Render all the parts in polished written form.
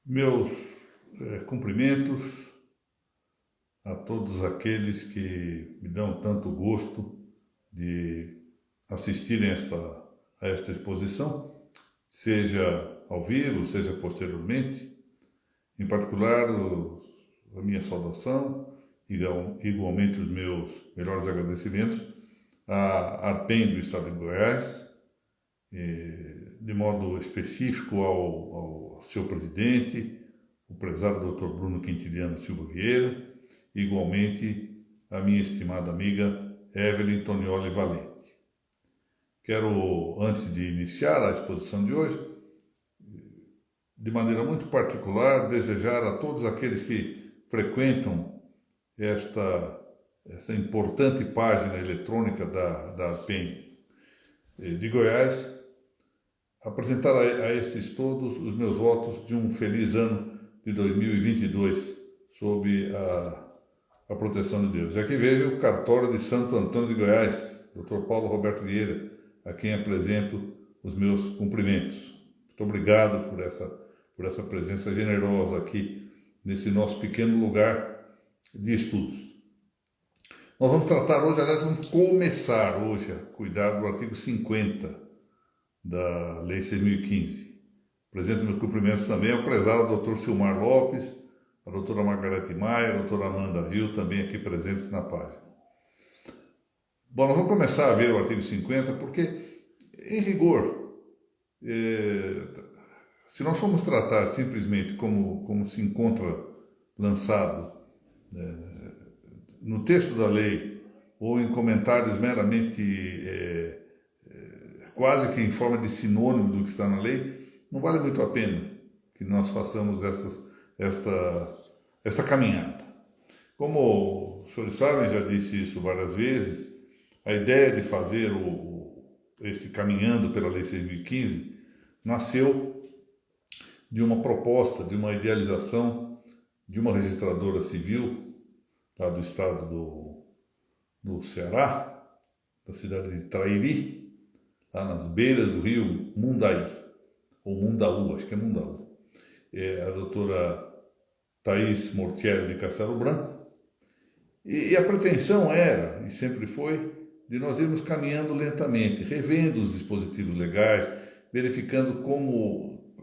Meus cumprimentos a todos aqueles que me dão tanto gosto de assistirem a esta exposição, seja ao vivo, seja posteriormente. Em particular, a minha saudação e igualmente os meus melhores agradecimentos à Arpen do Estado de Goiás, de modo específico ao seu presidente, o prezado Dr. Bruno Quintiliano Silva Vieira, igualmente a minha estimada amiga Evelyn Tonioli Valente. Quero, antes de iniciar a exposição de hoje, de maneira muito particular, desejar a todos aqueles que frequentam esta importante página eletrônica da Arpen de Goiás, apresentar a estes todos os meus votos de um feliz ano de 2022, sob a proteção de Deus. E aqui vejo o cartório de Santo Antônio de Goiás, Dr. Paulo Roberto Vieira, a quem apresento os meus cumprimentos. Muito obrigado por essa presença generosa aqui, nesse nosso pequeno lugar de estudos. Nós vamos tratar hoje, aliás, vamos começar hoje a cuidar do artigo 50 da Lei 6.015. Apresento meus cumprimentos também ao prezado Dr. Silmar Lopes, a doutora Margarete Maia, a doutora Amanda Gil, também aqui presentes na página. Bom, nós vamos começar a ver o artigo 50, porque, em rigor, se nós formos tratar simplesmente como se encontra lançado no texto da lei, ou em comentários meramente quase que em forma de sinônimo do que está na lei, não vale muito a pena que nós façamos esta caminhada. Como os senhores sabem, já disse isso várias vezes, a ideia de fazer este caminhando pela Lei 6.015 nasceu de uma proposta, de uma idealização de uma registradora civil lá do estado do Ceará, da cidade de Trairi, lá nas beiras do rio Mundaí, ou Mundaú, acho que é Mundaú. A doutora Thaís Mortielli de Castelo Branco. E a pretensão era, e sempre foi, de nós irmos caminhando lentamente, revendo os dispositivos legais, verificando como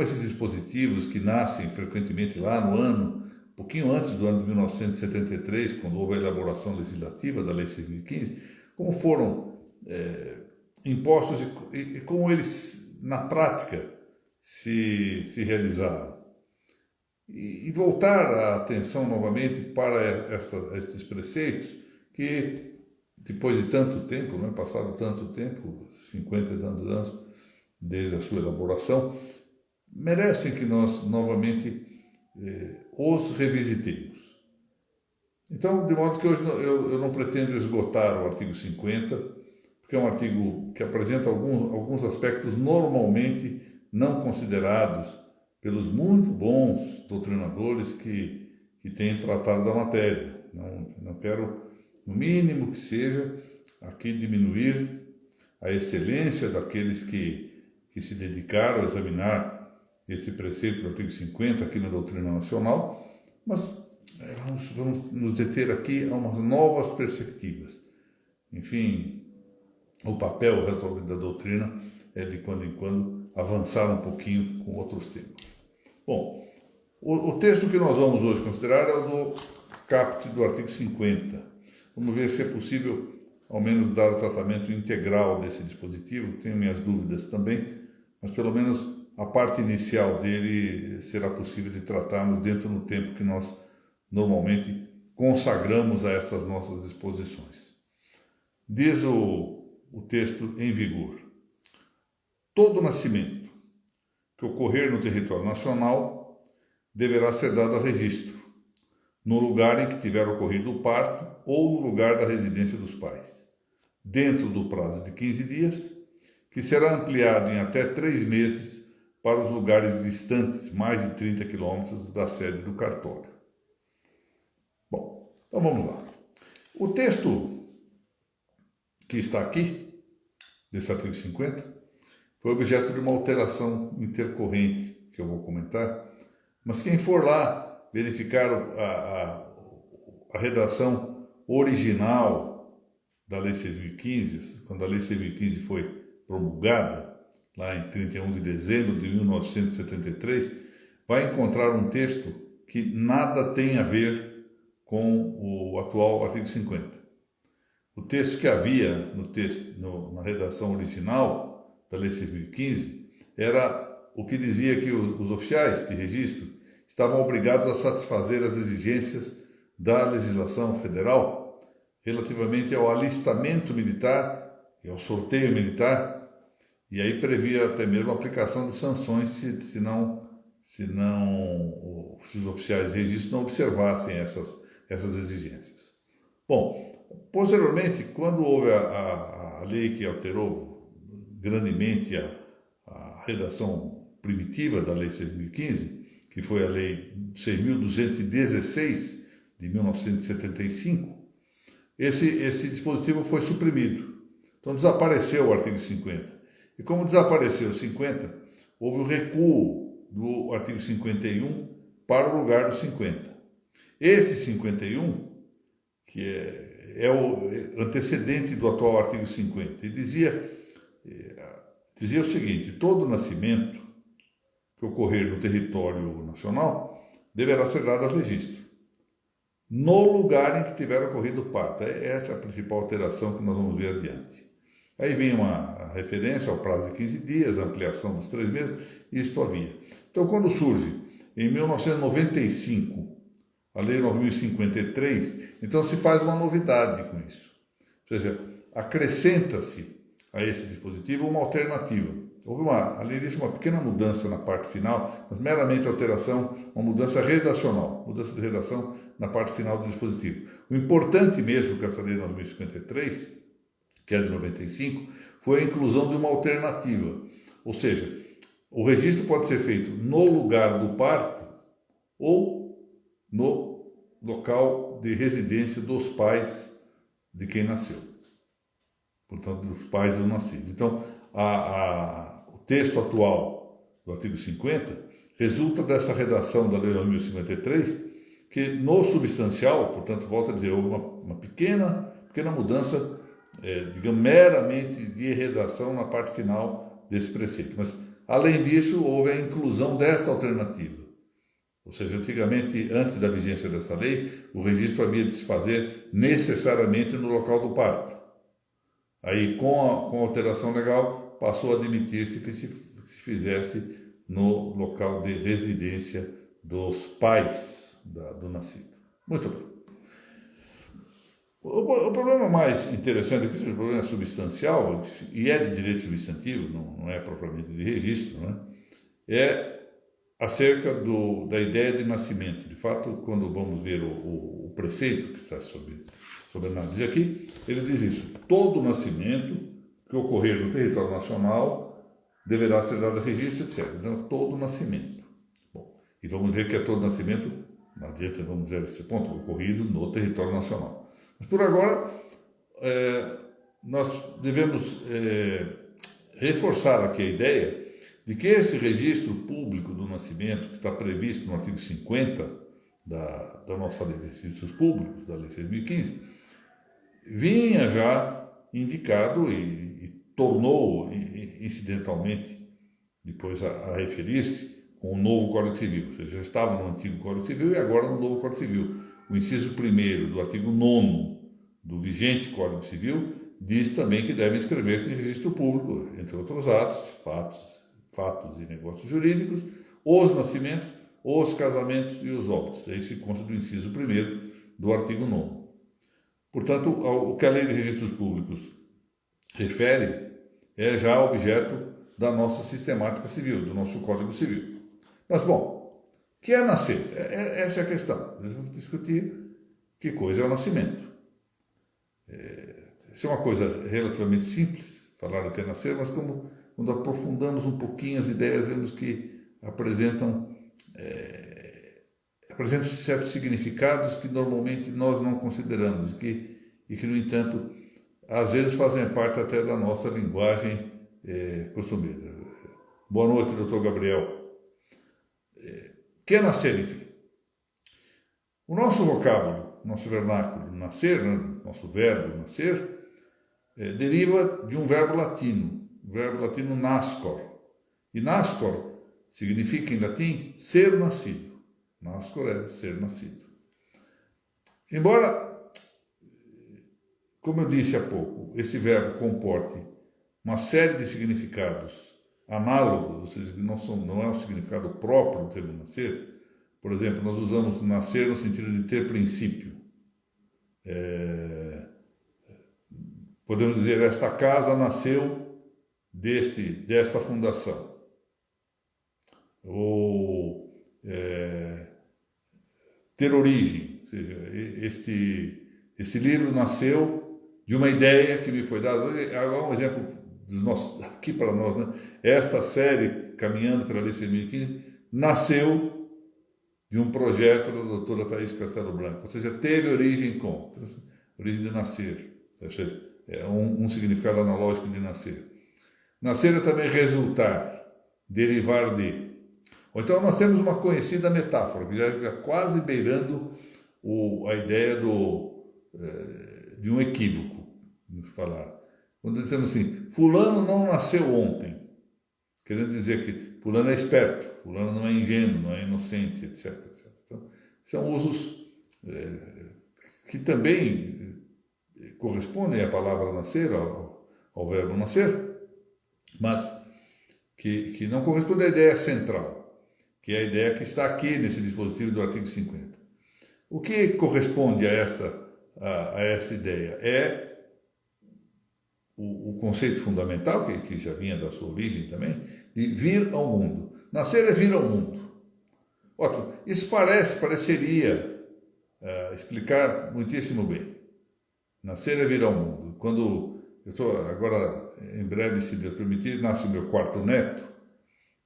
esses dispositivos que nascem frequentemente lá no ano, um pouquinho antes do ano de 1973, quando houve a elaboração legislativa da Lei 6.015, como foram impostos e como eles, na prática, se realizaram. E voltar a atenção novamente para estes preceitos que, depois de tanto tempo, passado tanto tempo, 50 e tantos anos, desde a sua elaboração, merecem que nós novamente os revisitemos. Então, de modo que hoje eu não pretendo esgotar o artigo 50, porque é um artigo que apresenta alguns aspectos normalmente não considerados pelos muito bons doutrinadores que têm tratado da matéria. Não quero, no mínimo que seja, aqui diminuir a excelência daqueles que se dedicaram a examinar esse preceito do artigo 50 aqui na doutrina nacional, mas vamos nos deter aqui a umas novas perspectivas. Enfim, o papel da doutrina é, de quando em quando, avançar um pouquinho com outros temas. Bom, o texto que nós vamos hoje considerar é o do caput do artigo 50. Vamos ver se é possível, ao menos, dar o tratamento integral desse dispositivo. Tenho minhas dúvidas também, mas pelo menos a parte inicial dele será possível de tratarmos dentro do tempo que nós normalmente consagramos a essas nossas exposições. Diz o texto em vigor: todo nascimento que ocorrer no território nacional deverá ser dado a registro, no lugar em que tiver ocorrido o parto ou no lugar da residência dos pais, dentro do prazo de 15 dias, que será ampliado em até 3 meses para os lugares distantes, mais de 30 quilômetros da sede do cartório. Bom, então vamos lá. O texto que está aqui, desse artigo 50, foi objeto de uma alteração intercorrente, que eu vou comentar, Mas quem for lá verificar a redação original da Lei 6.015, quando a Lei 6.015 foi promulgada, lá em 31 de dezembro de 1973, vai encontrar um texto que nada tem a ver com o atual artigo 50. O texto que havia na redação original da Lei 6.015 era o que dizia que os oficiais de registro estavam obrigados a satisfazer as exigências da legislação federal relativamente ao alistamento militar e ao sorteio militar, e aí previa até mesmo a aplicação de sanções se os oficiais de registro não observassem essas exigências. Bom, posteriormente, quando houve a lei que alterou grandemente a redação primitiva da Lei 6.015, que foi a Lei 6.216 de 1975, esse dispositivo foi suprimido. Então desapareceu o artigo 50. E como desapareceu o 50, houve o recuo do artigo 51 para o lugar do 50. Esse 51, que é o antecedente do atual artigo 50, e dizia o seguinte: todo nascimento que ocorrer no território nacional deverá ser dado a registro, no lugar em que tiver ocorrido o parto. Essa é a principal alteração que nós vamos ver adiante. Aí vem uma referência ao prazo de 15 dias, a ampliação dos 3 meses, e isto havia. Então, quando surge, em 1995, a Lei 9.053, então se faz uma novidade com isso. Ou seja, acrescenta-se a esse dispositivo uma alternativa. Houve, além disso, uma pequena mudança na parte final, mas meramente alteração, uma mudança redacional, mudança de redação na parte final do dispositivo. O importante mesmo que essa Lei 9.053, que é de 95, foi a inclusão de uma alternativa. Ou seja, o registro pode ser feito no lugar do parto ou no local de residência dos pais de quem nasceu. Portanto, dos pais do nascido. Então, o texto atual do artigo 50 resulta dessa redação da Lei 9.053, que no substancial, portanto, volto a dizer, houve uma pequena mudança, digamos, meramente de redação na parte final desse preceito. Mas, além disso, houve a inclusão desta alternativa. Ou seja, antigamente, antes da vigência dessa lei, o registro havia de se fazer necessariamente no local do parto. Aí, com a alteração legal, passou a admitir-se que se fizesse no local de residência dos pais do nascido. Muito bem. O problema mais interessante aqui, o problema substancial, e é de direito substantivo, não é propriamente de registro, né? É acerca da ideia de nascimento. De fato, quando vamos ver o preceito que está sobre análise aqui, ele diz isso: todo nascimento que ocorrer no território nacional deverá ser dado a registro, etc. Então, todo nascimento. Bom, e vamos ver que é todo nascimento, não adianta, vamos ver esse ponto, ocorrido no território nacional. Mas por agora, nós devemos reforçar aqui a ideia de que esse registro público do nascimento, que está previsto no artigo 50 da nossa Lei de Registros Públicos, da Lei 6.015, vinha já indicado e tornou incidentalmente depois a referir-se com o novo Código Civil. Ou seja, já estava no antigo Código Civil e agora no novo Código Civil. O inciso 1º do artigo 9º do vigente Código Civil diz também que deve inscrever-se em registro público, entre outros atos, fatos e negócios jurídicos, os nascimentos, os casamentos e os óbitos. É isso que consta do inciso 1º do artigo 9º. Portanto, o que a Lei de Registros Públicos refere é já objeto da nossa sistemática civil, do nosso Código Civil. Mas, bom, o que é nascer? Essa é a questão. Nós vamos discutir que coisa é o nascimento. Isso é uma coisa relativamente simples, falar o que é nascer, mas quando aprofundamos um pouquinho as ideias, vemos que apresentam certos significados que normalmente nós não consideramos e que, no entanto, às vezes fazem parte até da nossa linguagem costumeira. Boa noite, doutor Gabriel. que é nascer, enfim? O nosso vocábulo, nosso vernáculo, nascer, né, nosso verbo nascer, deriva de um verbo latino nascor. E nascor significa em latim ser nascido. Nascor é ser nascido. Embora, como eu disse há pouco, esse verbo comporte uma série de significados análogos, ou seja, que não é um significado próprio do termo nascer. Por exemplo, nós usamos nascer no sentido de ter princípio. Podemos dizer, esta casa nasceu desta fundação. Ou ter origem, ou seja, esse livro nasceu de uma ideia que me foi dada. Agora um exemplo aqui para nós, né? Esta série, Caminhando pela Lei 6.015, nasceu de um projeto da doutora Thaís Castelo Branco, ou seja, teve origem origem de nascer, é um significado analógico de nascer. Nascer é também resultar, derivar de. Ou então nós temos uma conhecida metáfora, que já é quase beirando a ideia de um equívoco, vamos falar. Quando dizemos assim, fulano não nasceu ontem, querendo dizer que fulano é esperto, fulano não é ingênuo, não é inocente, etc. etc. Então, são usos que também correspondem à palavra nascer, ao verbo nascer, mas que não correspondem à ideia central, que é a ideia que está aqui nesse dispositivo do artigo 50. O que corresponde a esta ideia é o conceito fundamental, que já vinha da sua origem também, de vir ao mundo. Nascer é vir ao mundo. Ótimo. Isso pareceria explicar muitíssimo bem. Nascer é vir ao mundo. Quando eu estou agora, em breve, se Deus permitir, nasce o meu quarto neto,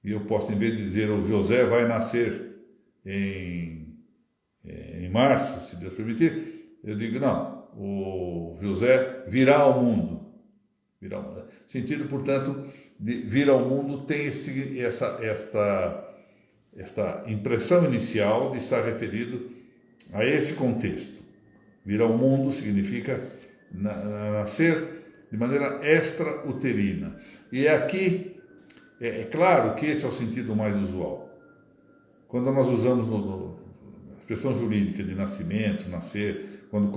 e eu posso, em vez de dizer o José vai nascer em março, se Deus permitir, eu digo não, o José virá ao mundo. Sentido, portanto, de vir ao mundo tem esta impressão inicial de estar referido a esse contexto. Vir ao mundo significa nascer de maneira extrauterina. E aqui, é claro que esse é o sentido mais usual. Quando nós usamos a expressão jurídica de nascimento, nascer, quando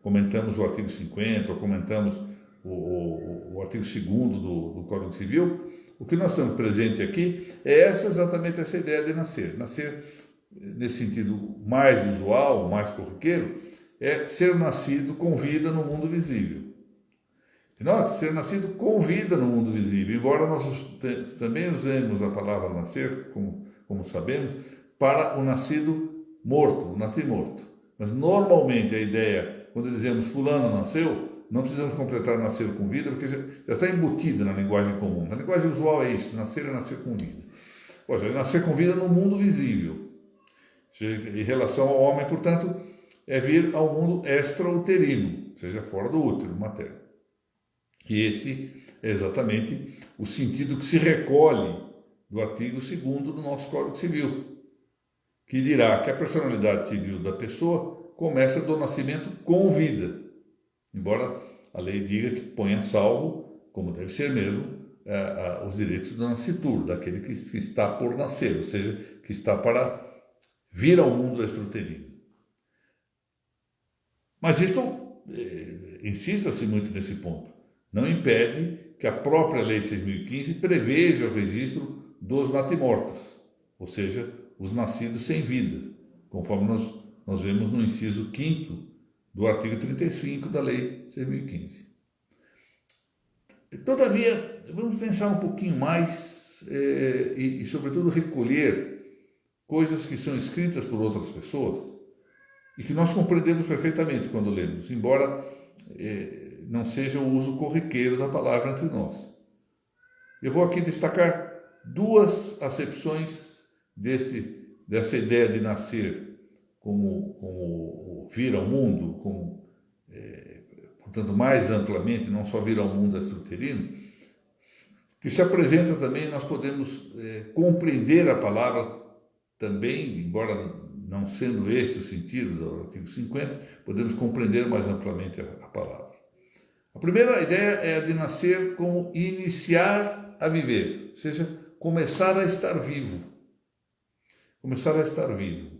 comentamos o artigo 50, ou comentamos o artigo 2º do Código Civil, o que nós temos presente aqui é exatamente essa ideia de nascer. Nascer, nesse sentido mais usual, mais corriqueiro, é ser nascido com vida no mundo visível. E note, ser nascido com vida no mundo visível, embora nós também usemos a palavra nascer, como sabemos, para o nascido morto, o natimorto. Mas normalmente a ideia, quando dizemos fulano nasceu, não precisamos completar nascer com vida, porque já está embutida na linguagem comum. Na linguagem usual é isso, nascer é nascer com vida. Ou seja, nascer com vida no mundo visível. Em relação ao homem, portanto, é vir ao mundo extrauterino, ou seja, fora do útero materno. E este é exatamente o sentido que se recolhe do artigo 2º do nosso Código Civil, que dirá que a personalidade civil da pessoa começa do nascimento com vida. Embora a lei diga que põe a salvo, como deve ser mesmo, os direitos do nascitur, daquele que está por nascer, ou seja, que está para vir ao mundo extrauterino. Mas isto, insista-se muito nesse ponto, não impede que a própria Lei 6.015 preveja o registro dos natimortos, ou seja, os nascidos sem vida, conforme nós vemos no inciso 5º do artigo 35 da Lei 6.015. Todavia, vamos pensar um pouquinho mais e, sobretudo, recolher coisas que são escritas por outras pessoas e que nós compreendemos perfeitamente quando lemos, embora não seja o uso corriqueiro da palavra entre nós. Eu vou aqui destacar duas acepções dessa ideia de nascer como vir ao mundo, portanto, mais amplamente, não só vir ao mundo extrauterino, que se apresenta também, nós podemos compreender a palavra também, embora não sendo este o sentido do artigo 50, podemos compreender mais amplamente a palavra. A primeira ideia é a de nascer como iniciar a viver, ou seja, começar a estar vivo. Começar a estar vivo.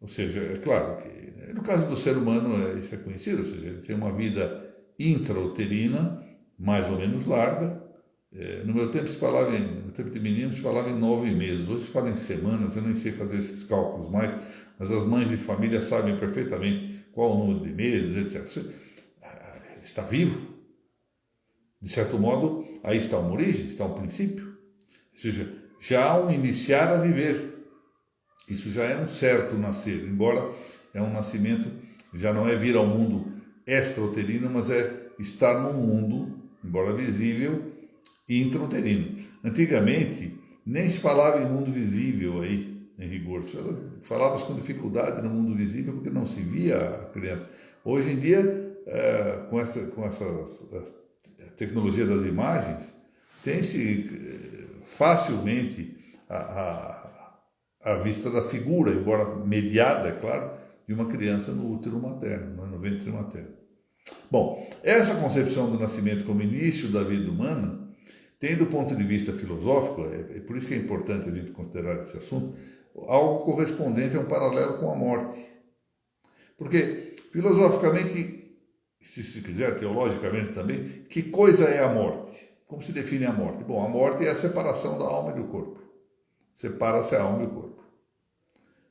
Ou seja, é claro que no caso do ser humano isso é conhecido, ou seja, ele tem uma vida intrauterina mais ou menos larga. No meu tempo no tempo de menino se falava em 9 meses, hoje se fala em semanas, eu nem sei fazer esses cálculos mais, mas as mães de família sabem perfeitamente qual o número de meses, etc. Está vivo. De certo modo, aí está uma origem, está um princípio. Ou seja, já há um iniciar a viver. Isso já é um certo nascer, embora é um nascimento, já não é vir ao mundo extrauterino, mas é estar num mundo, embora visível, intrauterino. Antigamente, nem se falava em mundo visível aí, em rigor. Falava-se com dificuldade no mundo visível porque não se via a criança. Hoje em dia, com essa tecnologia das imagens, tem-se facilmente a vista da figura, embora mediada, é claro, de uma criança no útero materno, no ventre materno. Bom, essa concepção do nascimento como início da vida humana tem, do ponto de vista filosófico, é por isso que é importante a gente considerar esse assunto, algo correspondente a um paralelo com a morte. Porque, filosoficamente, se quiser, teologicamente também, que coisa é a morte? Como se define a morte? Bom, a morte é a separação da alma e do corpo. Separa-se a alma e o corpo.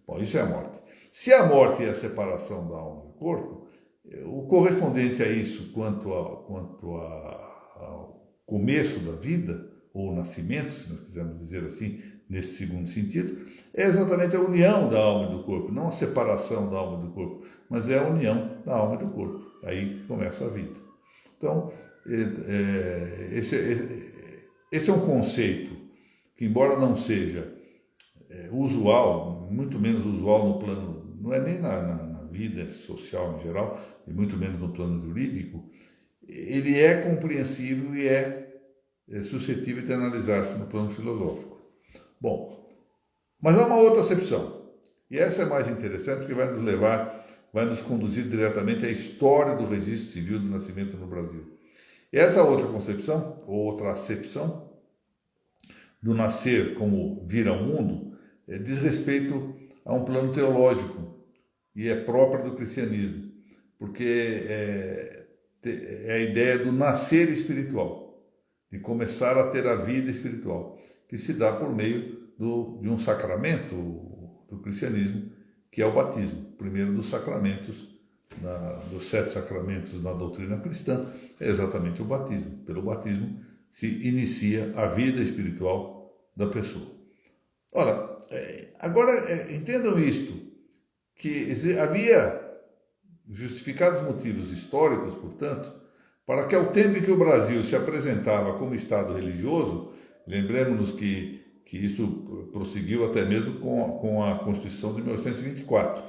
Bom, isso é a morte. Se a morte é a separação da alma e do corpo, o correspondente a isso quanto ao começo da vida, ou nascimento, se nós quisermos dizer assim, nesse segundo sentido, é exatamente a união da alma e do corpo, não a separação da alma e do corpo, mas é a união da alma e do corpo. Aí que começa a vida. Então, esse é um conceito que, embora não seja usual, muito menos usual no plano, não é nem na vida social em geral, e muito menos no plano jurídico, ele é compreensível e é suscetível de analisar-se no plano filosófico. Bom, mas há uma outra acepção, e essa é mais interessante porque vai nos conduzir diretamente à história do registro civil do nascimento no Brasil. E essa outra concepção, ou outra acepção, do nascer como vir ao mundo, diz respeito a um plano teológico e é própria do cristianismo, porque é a ideia do nascer espiritual, de começar a ter a vida espiritual, que se dá por meio de um sacramento do cristianismo, que é o batismo, o primeiro dos sacramentos, dos 7 sacramentos na doutrina cristã, é exatamente o batismo. Pelo batismo se inicia a vida espiritual da pessoa. Ora, agora entendam isto, que havia justificados motivos históricos, portanto, para que ao tempo em que o Brasil se apresentava como Estado religioso, lembremos-nos que isso prosseguiu até mesmo com a Constituição de 1924.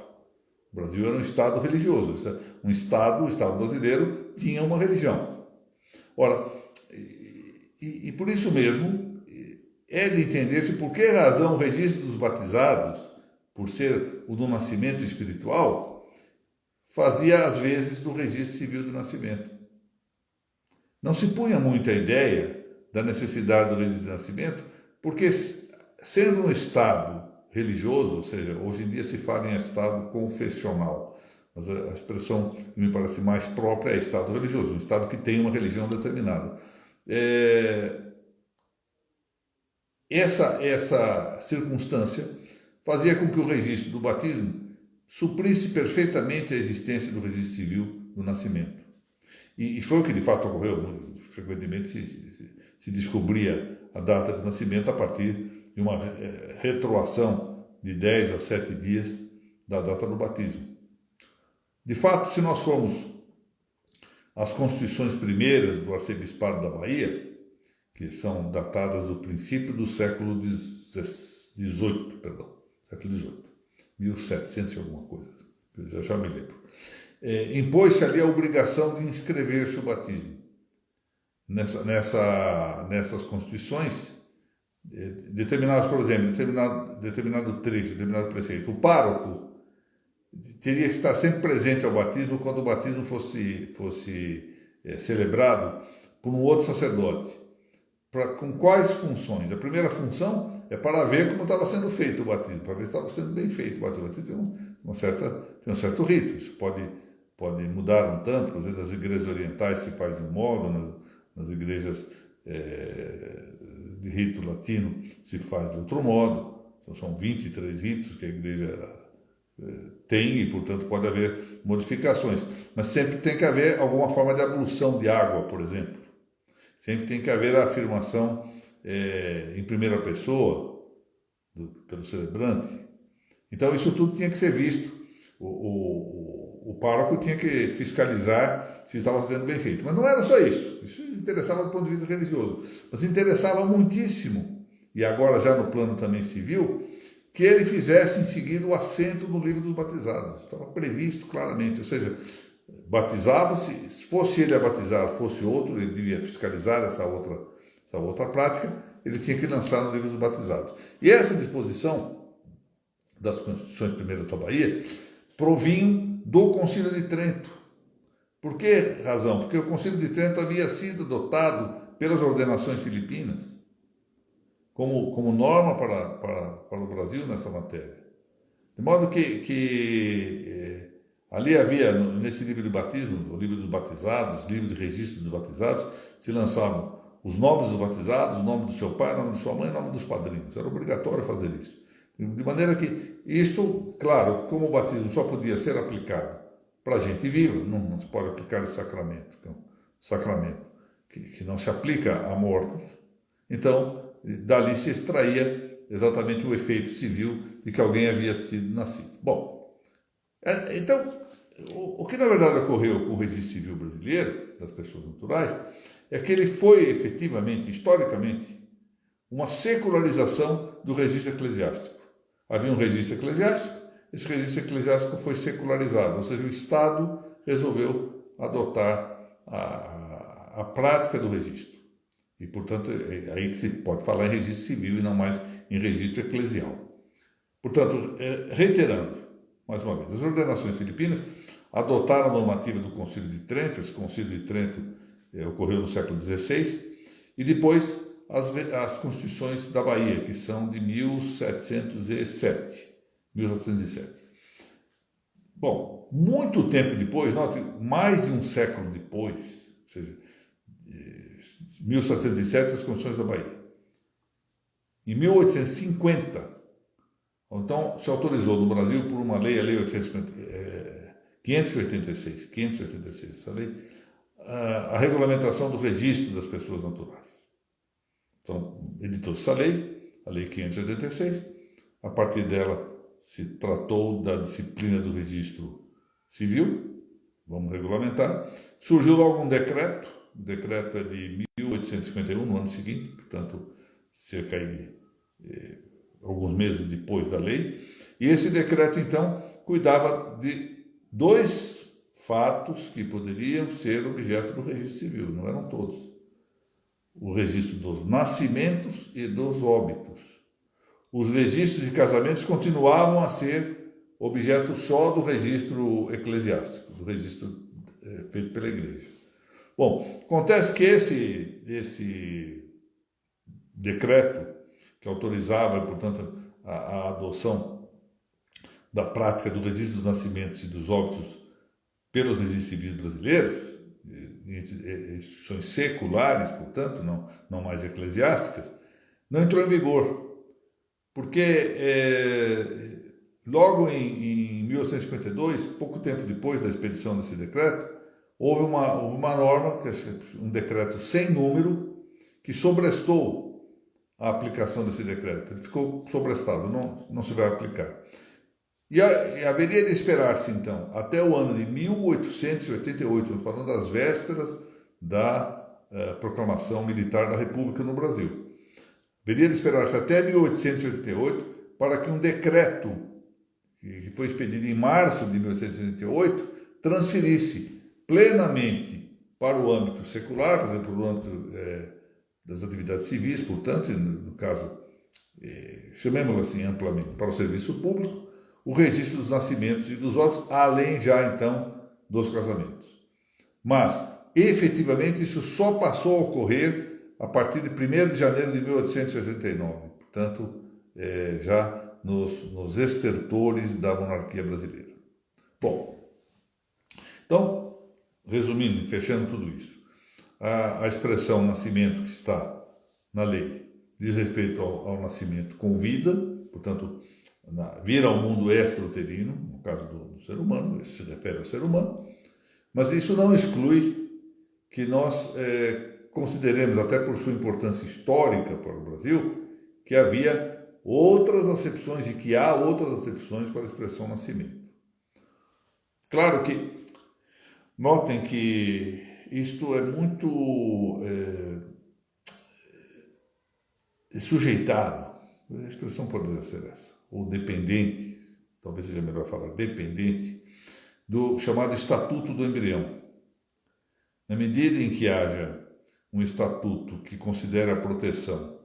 O Brasil era um Estado religioso, o Estado brasileiro tinha uma religião. Ora, e por isso mesmo, é de entender-se por que razão o registro dos batizados, por ser o do nascimento espiritual, fazia às vezes do registro civil do nascimento. Não se punha muito a ideia da necessidade do registro de nascimento, porque sendo um Estado religioso, ou seja, hoje em dia se fala em Estado confessional, mas a expressão que me parece mais própria é Estado religioso, um Estado que tem uma religião determinada. Essa circunstância fazia com que o registro do batismo suprisse perfeitamente a existência do registro civil do nascimento. E foi o que de fato ocorreu. Frequentemente se descobria a data do nascimento a partir de uma retroação de 10 a 7 dias da data do batismo. De fato, se nós formos às constituições primeiras do arcebispado da Bahia, que são datadas do princípio do século XVIII, século XVIII, 1700 e alguma coisa, eu já me lembro. Impôs-se ali a obrigação de inscrever-se o batismo. Nessas constituições, determinados, por exemplo, determinado trecho, determinado preceito. O pároco teria que estar sempre presente ao batismo quando o batismo fosse celebrado por um outro sacerdote. Com quais funções? A primeira função é para ver como estava sendo feito o batismo, para ver se estava sendo bem feito o batismo. O batismo tem um certo rito, isso pode mudar um tanto, por exemplo, nas igrejas orientais se faz de um modo, nas igrejas de rito latino se faz de outro modo. Então são 23 ritos que a igreja tem e, portanto, pode haver modificações. Mas sempre tem que haver alguma forma de ablução de água, por exemplo. Sempre tem que haver a afirmação em primeira pessoa pelo celebrante. Então isso tudo tinha que ser visto. O pároco tinha que fiscalizar se estava sendo bem feito. Mas não era só isso. Isso interessava do ponto de vista religioso. Mas interessava muitíssimo, e agora já no plano também civil, que ele fizesse em seguida o assento no livro dos batizados. Estava previsto claramente. Ou seja, batizava-se, se fosse ele a batizar, fosse outro, ele devia fiscalizar essa outra prática, ele tinha que lançar no livro dos batizados. E essa disposição das Constituições Primeiras da Bahia provinham do Concílio de Trento. Por que razão? Porque o Concílio de Trento havia sido adotado pelas ordenações filipinas como norma para o Brasil nessa matéria. De modo que ali havia, nesse livro de batismo, o livro dos batizados, livro de registro dos batizados, se lançavam os nomes dos batizados, o nome do seu pai, o nome de sua mãe, o nome dos padrinhos. Era obrigatório fazer isso. De maneira que isto, claro, como o batismo só podia ser aplicado para gente viva, não se pode aplicar esse sacramento, que é um sacramento que não se aplica a mortos. Então, dali se extraía exatamente o efeito civil de que alguém havia sido nascido. Bom, então, o que na verdade ocorreu com o registro civil brasileiro, das pessoas naturais, é que ele foi efetivamente, historicamente, uma secularização do registro eclesiástico. Havia um registro eclesiástico, esse registro eclesiástico foi secularizado, ou seja, o Estado resolveu adotar a prática do registro. E, portanto, é aí que se pode falar em registro civil e não mais em registro eclesial. Portanto, reiterando, mais uma vez, as ordenações filipinas adotaram a normativa do Concílio de Trento. Esse Concílio de Trento ocorreu no século XVI, e depois as Constituições da Bahia, que são de 1707. Bom, muito tempo depois, note, mais de um século depois, ou seja, 1707, as Constituições da Bahia. Em 1850, então, se autorizou no Brasil por uma lei, a Lei 586, essa lei, a regulamentação do registro das pessoas naturais. Então, editou-se essa lei, a Lei 586, a partir dela se tratou da disciplina do registro civil, vamos regulamentar. Surgiu logo um decreto, o decreto é de 1851, no ano seguinte, portanto, cerca de alguns meses depois da lei, e esse decreto, então, cuidava de dois fatos que poderiam ser objeto do registro civil, não eram todos. O registro dos nascimentos e dos óbitos. Os registros de casamentos continuavam a ser objeto só do registro eclesiástico, do registro feito pela igreja. Bom, acontece que esse decreto que autorizava, portanto, a adoção da prática do registro dos nascimentos e dos óbitos pelos registros civis brasileiros, instituições seculares, portanto, não mais eclesiásticas, não entrou em vigor, porque logo em 1852, pouco tempo depois da expedição desse decreto, houve uma norma, um decreto sem número, que sobrestou a aplicação desse decreto. Ele ficou sobrestado, não se vai aplicar. E haveria de esperar-se, então, até o ano de 1888, falando das vésperas da proclamação militar da República no Brasil. Haveria de esperar-se até 1888 para que um decreto, que foi expedido em março de 1888, transferisse plenamente para o âmbito secular, por exemplo, o âmbito das atividades civis, portanto, no caso, chamemos assim amplamente, para o serviço público, o registro dos nascimentos e dos óbitos, além já então dos casamentos. Mas, efetivamente, isso só passou a ocorrer a partir de 1º de janeiro de 1889, portanto, já nos estertores da monarquia brasileira. Bom, então, resumindo, fechando tudo isso, a expressão nascimento que está na lei diz respeito ao nascimento com vida, portanto, vir ao mundo extrauterino, no caso do ser humano, isso se refere ao ser humano, mas isso não exclui que nós consideremos, até por sua importância histórica para o Brasil, que havia outras acepções e que há outras acepções para a expressão nascimento. Claro que, notem que isto é muito sujeitado, a expressão poderia ser essa, ou dependente, talvez seja melhor falar dependente, do chamado Estatuto do Embrião. Na medida em que haja um estatuto que considera a proteção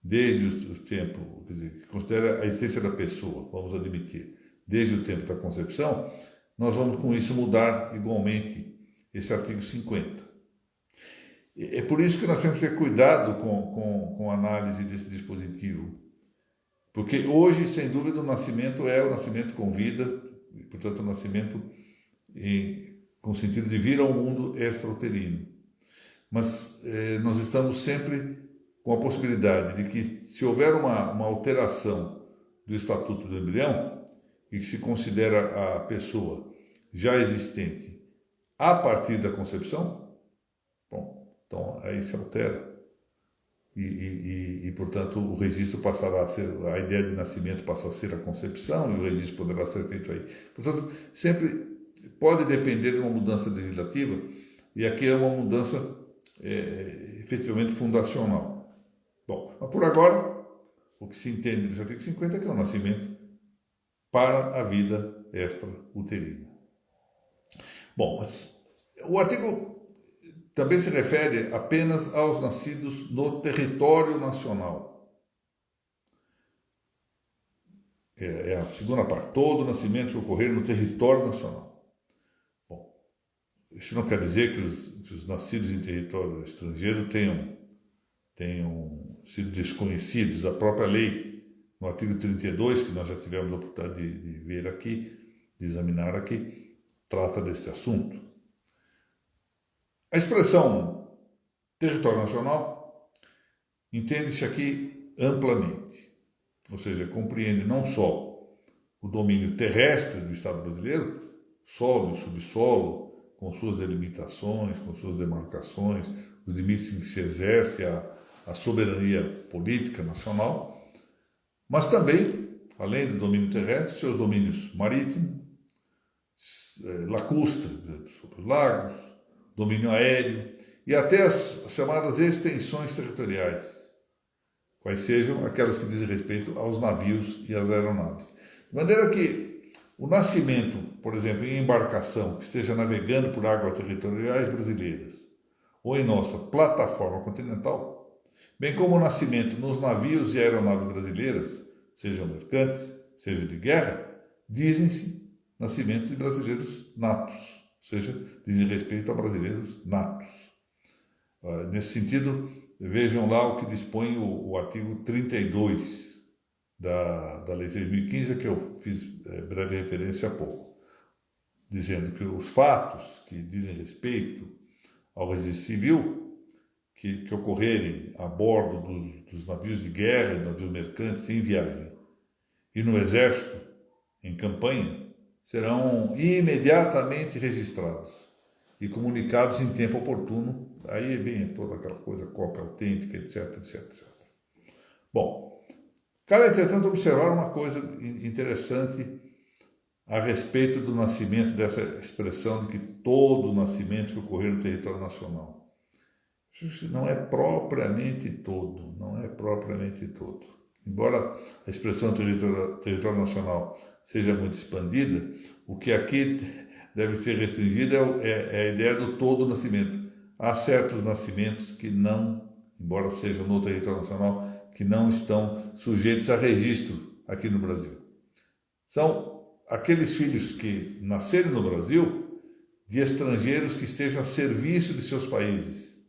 desde o tempo, quer dizer, que considera a existência da pessoa, vamos admitir, desde o tempo da concepção, nós vamos com isso mudar igualmente esse artigo 50. É por isso que nós temos que ter cuidado com a análise desse dispositivo, porque hoje, sem dúvida, o nascimento é o nascimento com vida, portanto, o nascimento com o sentido de vir ao mundo extrauterino. Mas nós estamos sempre com a possibilidade de que, se houver uma alteração do Estatuto do Embrião, e que se considera a pessoa já existente a partir da concepção, bom, então aí se altera. E, portanto, o registro passará a ser, a ideia de nascimento passa a ser a concepção, e o registro poderá ser feito aí. Portanto, sempre pode depender de uma mudança legislativa, e aqui é uma mudança efetivamente fundacional. Bom, mas por agora, o que se entende desse artigo 50 é que é o nascimento para a vida extrauterina. Bom, mas o artigo também se refere apenas aos nascidos no território nacional. É a segunda parte, todo nascimento que ocorrer no território nacional. Bom, isso não quer dizer que os nascidos em território estrangeiro tenham sido desconhecidos. A própria lei, no artigo 32, que nós já tivemos a oportunidade de ver aqui, de examinar aqui, trata deste assunto. A expressão território nacional entende-se aqui amplamente, ou seja, compreende não só o domínio terrestre do Estado brasileiro, solo e subsolo, com suas delimitações, com suas demarcações, os limites em que se exerce a soberania política nacional, mas também, além do domínio terrestre, seus domínios marítimo, lacustre, sobre os lagos, domínio aéreo e até as chamadas extensões territoriais, quais sejam aquelas que dizem respeito aos navios e às aeronaves. De maneira que o nascimento, por exemplo, em embarcação que esteja navegando por águas territoriais brasileiras ou em nossa plataforma continental, bem como o nascimento nos navios e aeronaves brasileiras, sejam mercantes, sejam de guerra, dizem-se nascimentos de brasileiros natos. Ou seja, dizem respeito a brasileiros natos. Nesse sentido, vejam lá o que dispõe o artigo 32 da Lei 6.015, que eu fiz breve referência há pouco, dizendo que os fatos que dizem respeito ao registro civil que ocorrerem a bordo dos navios de guerra e navios mercantes em viagem e no exército em campanha, serão imediatamente registrados e comunicados em tempo oportuno. Aí vem toda aquela coisa, cópia autêntica, etc, etc, etc. Bom, cabe, entretanto, observar uma coisa interessante a respeito do nascimento, dessa expressão de que todo nascimento que ocorrer no território nacional. Isso não é propriamente todo, não é propriamente todo. Embora a expressão território nacional seja muito expandida, o que aqui deve ser restringido é a ideia do todo nascimento. Há certos nascimentos que não embora sejam no território nacional, que não estão sujeitos a registro aqui no Brasil. São aqueles filhos que nascerem no Brasil de estrangeiros que estejam a serviço de seus países.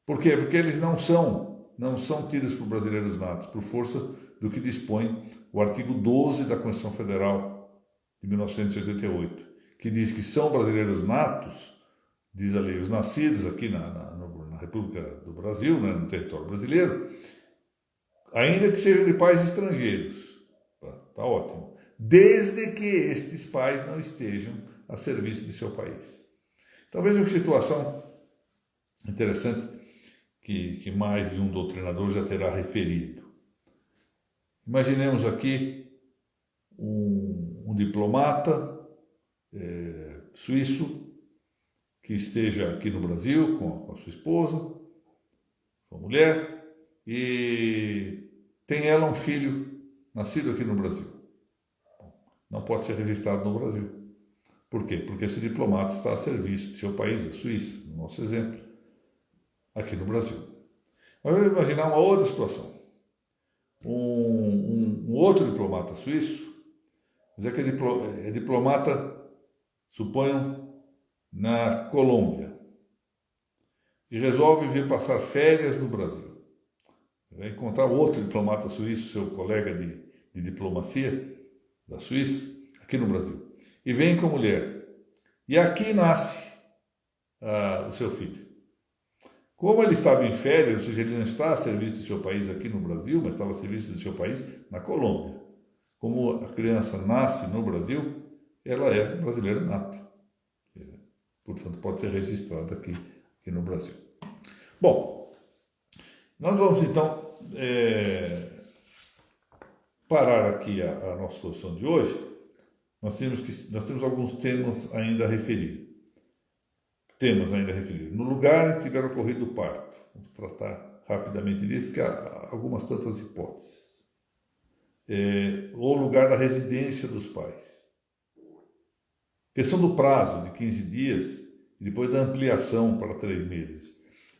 Por quê? Porque eles não são tidos por brasileiros natos, por força do que dispõe o artigo 12 da Constituição Federal de 1988, que diz que são brasileiros natos, diz a lei, os nascidos aqui na República do Brasil, né, no território brasileiro, ainda que sejam de pais estrangeiros. Tá ótimo. Desde que estes pais não estejam a serviço de seu país. Então vejam que situação interessante que mais de um doutrinador já terá referido. Imaginemos aqui um diplomata suíço que esteja aqui no Brasil com a sua esposa, com a mulher, e tem ela um filho nascido aqui no Brasil. Não pode ser registrado no Brasil. Por quê? Porque esse diplomata está a serviço de seu país, a Suíça, no nosso exemplo, aqui no Brasil. Mas vamos imaginar uma outra situação. Um outro diplomata suíço, mas que é diplomata, suponham, na Colômbia, e resolve vir passar férias no Brasil. Vai encontrar outro diplomata suíço, seu colega de diplomacia da Suíça, aqui no Brasil, e vem com a mulher. E aqui nasce o seu filho. Como ele estava em férias, ou seja, ele não está a serviço do seu país aqui no Brasil, mas estava a serviço do seu país na Colômbia. Como a criança nasce no Brasil, ela é brasileira nata. Portanto, pode ser registrada aqui no Brasil. Bom, nós vamos então parar aqui a nossa exposição de hoje. Nós temos alguns temas ainda a referir. No lugar em que tiver ocorrido o parto. Vamos tratar rapidamente disso, porque há algumas tantas hipóteses. O lugar da residência dos pais. Questão do prazo de 15 dias e depois da ampliação para 3 meses.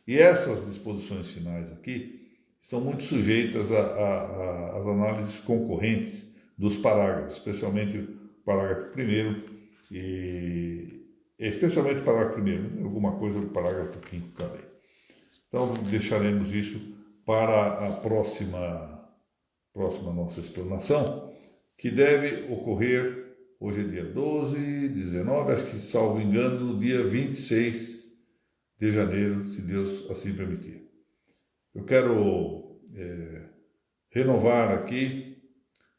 E essas disposições finais aqui estão muito sujeitas às análises concorrentes dos parágrafos, especialmente o parágrafo 1º e especialmente o parágrafo 1º, alguma coisa do parágrafo 5º também. Então deixaremos isso para a próxima nossa explanação, que deve ocorrer. Hoje é dia 12, 19, acho que, salvo engano, no dia 26 de janeiro, se Deus assim permitir. Eu quero renovar aqui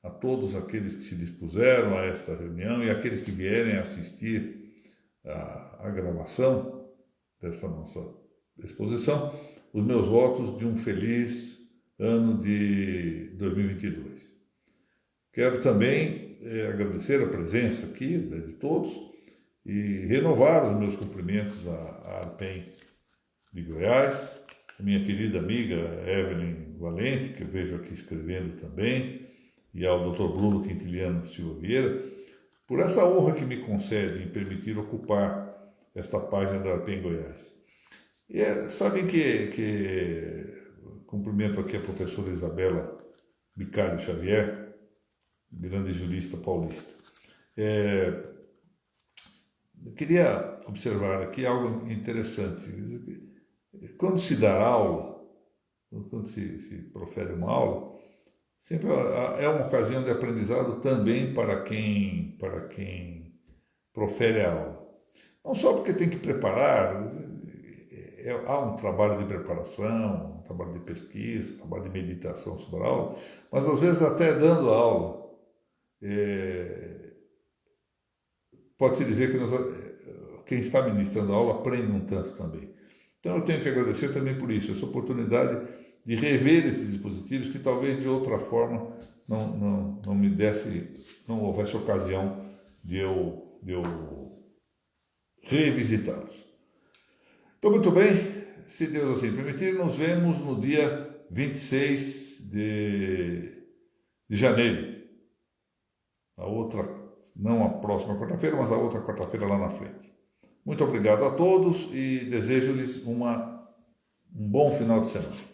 a todos aqueles que se dispuseram a esta reunião e aqueles que vierem assistir a gravação desta nossa exposição, os meus votos de um feliz ano de 2022. Quero também agradecer a presença aqui de todos e renovar os meus cumprimentos à ARPEM de Goiás, a minha querida amiga Evelyn Valente, que eu vejo aqui escrevendo também, e ao Dr. Bruno Quintiliano Silva Vieira, por essa honra que me concede em permitir ocupar esta página da ARPEM Goiás. E sabem que cumprimento aqui a professora Isabela Bicalho Xavier, grande jurista paulista. Eu queria observar aqui algo interessante. Quando se dá aula, quando se profere uma aula, sempre é uma ocasião de aprendizado também para quem profere a aula. Não só porque tem que preparar, há um trabalho de preparação, um trabalho de pesquisa, um trabalho de meditação sobre a aula, mas às vezes até dando a aula, pode-se dizer que quem está ministrando a aula aprende um tanto também. Então eu tenho que agradecer também por isso, essa oportunidade de rever esses dispositivos que talvez de outra forma não houvesse ocasião de eu revisitá-los. Então, muito bem, se Deus assim permitir, nos vemos no dia 26 de janeiro. Não a próxima quarta-feira, mas a outra quarta-feira lá na frente. Muito obrigado a todos e desejo-lhes uma Um bom final de semana.